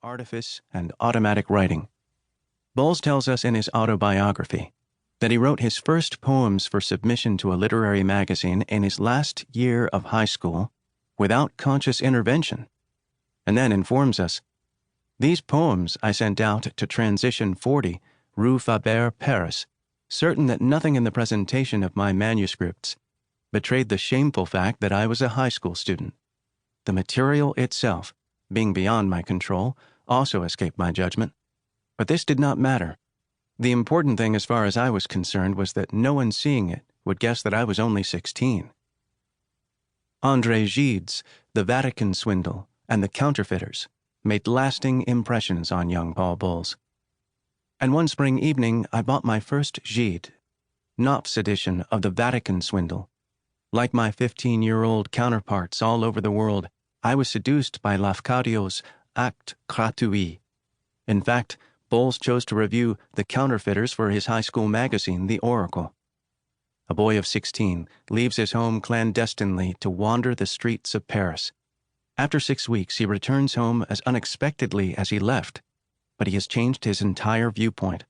artifice and automatic writing. Bowles tells us in his autobiography that he wrote his first poems for submission to a literary magazine in his last year of high school without conscious intervention, and then informs us, "These poems I sent out to Transition 40, Rue Faber, Paris, certain that nothing in the presentation of my manuscripts betrayed the shameful fact that I was a high school student. The material itself, being beyond my control, also escaped my judgment. But this did not matter. The important thing as far as I was concerned was that no one seeing it would guess that I was only 16. André Gide's The Vatican Swindle and The Counterfeiters made lasting impressions on young Paul Bowles. And one spring evening I bought my first Gide, Knopf's edition of The Vatican Swindle. Like my 15-year-old counterparts all over the world, I was seduced by Lafcadio's acte gratuit. In fact, Bowles chose to review The Counterfeiters for his high school magazine, The Oracle. A boy of 16 leaves his home clandestinely to wander the streets of Paris. After 6 weeks, he returns home as unexpectedly as he left, but he has changed his entire viewpoint,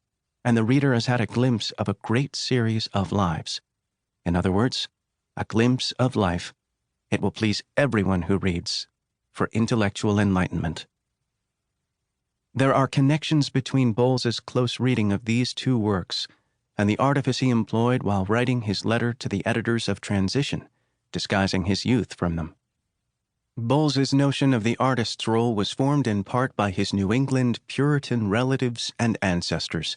and the reader has had a glimpse of a great series of lives. In other words, a glimpse of life. It will please everyone who reads, for intellectual enlightenment. There are connections between Bowles's close reading of these two works and the artifice he employed while writing his letter to the editors of Transition, disguising his youth from them. Bowles's notion of the artist's role was formed in part by his New England Puritan relatives and ancestors.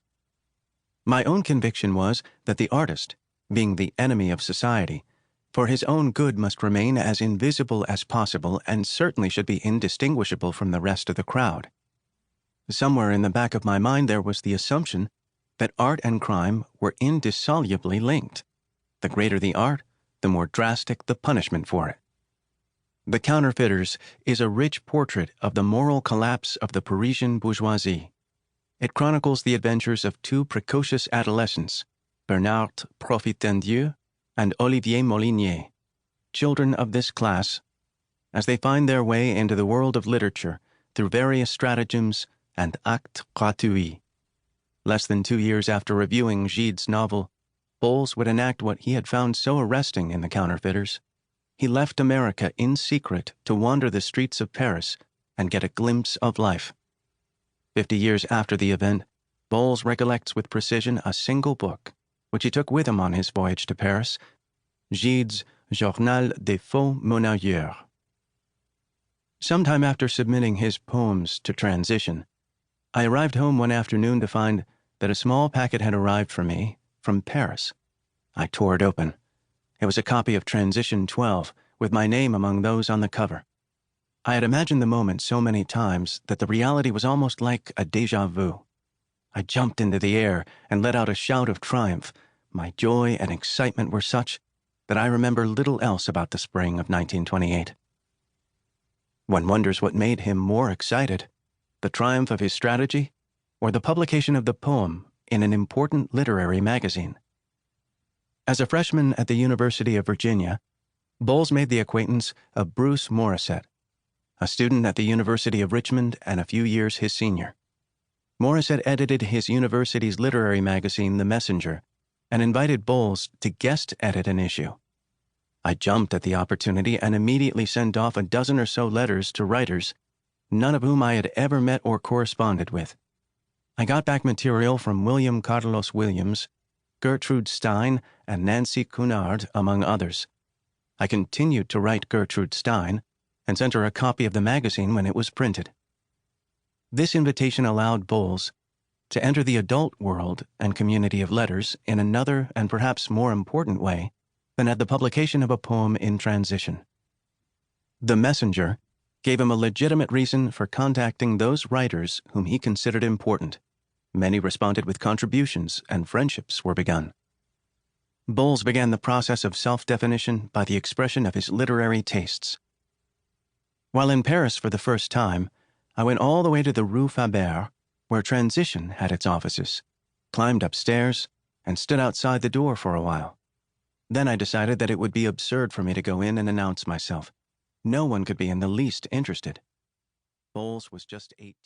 My own conviction was that the artist, being the enemy of society, for his own good must remain as invisible as possible and certainly should be indistinguishable from the rest of the crowd. Somewhere in the back of my mind there was the assumption that art and crime were indissolubly linked. The greater the art, the more drastic the punishment for it. The Counterfeiters is a rich portrait of the moral collapse of the Parisian bourgeoisie. It chronicles the adventures of two precocious adolescents, Bernard Profitendieu and Olivier Molinier, children of this class, as they find their way into the world of literature through various stratagems and actes gratuits. Less than 2 years after reviewing Gide's novel, Bowles would enact what he had found so arresting in The Counterfeiters. He left America in secret to wander the streets of Paris and get a glimpse of life. 50 years after the event, Bowles recollects with precision a single book, which he took with him on his voyage to Paris, Gide's Journal des Faux Monnayeurs. Sometime after submitting his poems to Transition, I arrived home one afternoon to find that a small packet had arrived for me from Paris. I tore it open. It was a copy of Transition 12, with my name among those on the cover. I had imagined the moment so many times that the reality was almost like a déjà vu. I jumped into the air and let out a shout of triumph. My joy and excitement were such that I remember little else about the spring of 1928. One wonders what made him more excited, the triumph of his strategy, or the publication of the poem in an important literary magazine. As a freshman at the University of Virginia, Bowles made the acquaintance of Bruce Morissette, a student at the University of Richmond and a few years his senior. Morissette edited his university's literary magazine, The Messenger, and invited Bowles to guest edit an issue. I jumped at the opportunity and immediately sent off a dozen or so letters to writers, none of whom I had ever met or corresponded with. I got back material from William Carlos Williams, Gertrude Stein, and Nancy Cunard, among others. I continued to write Gertrude Stein and sent her a copy of the magazine when it was printed. This invitation allowed Bowles to enter the adult world and community of letters in another and perhaps more important way than at the publication of a poem in Transition. The Messenger gave him a legitimate reason for contacting those writers whom he considered important. Many responded with contributions, and friendships were begun. Bowles began the process of self-definition by the expression of his literary tastes. While in Paris for the first time, I went all the way to the Rue Faber, where Transition had its offices, climbed upstairs, and stood outside the door for a while. Then I decided that it would be absurd for me to go in and announce myself. No one could be in the least interested. Bowles was just 18.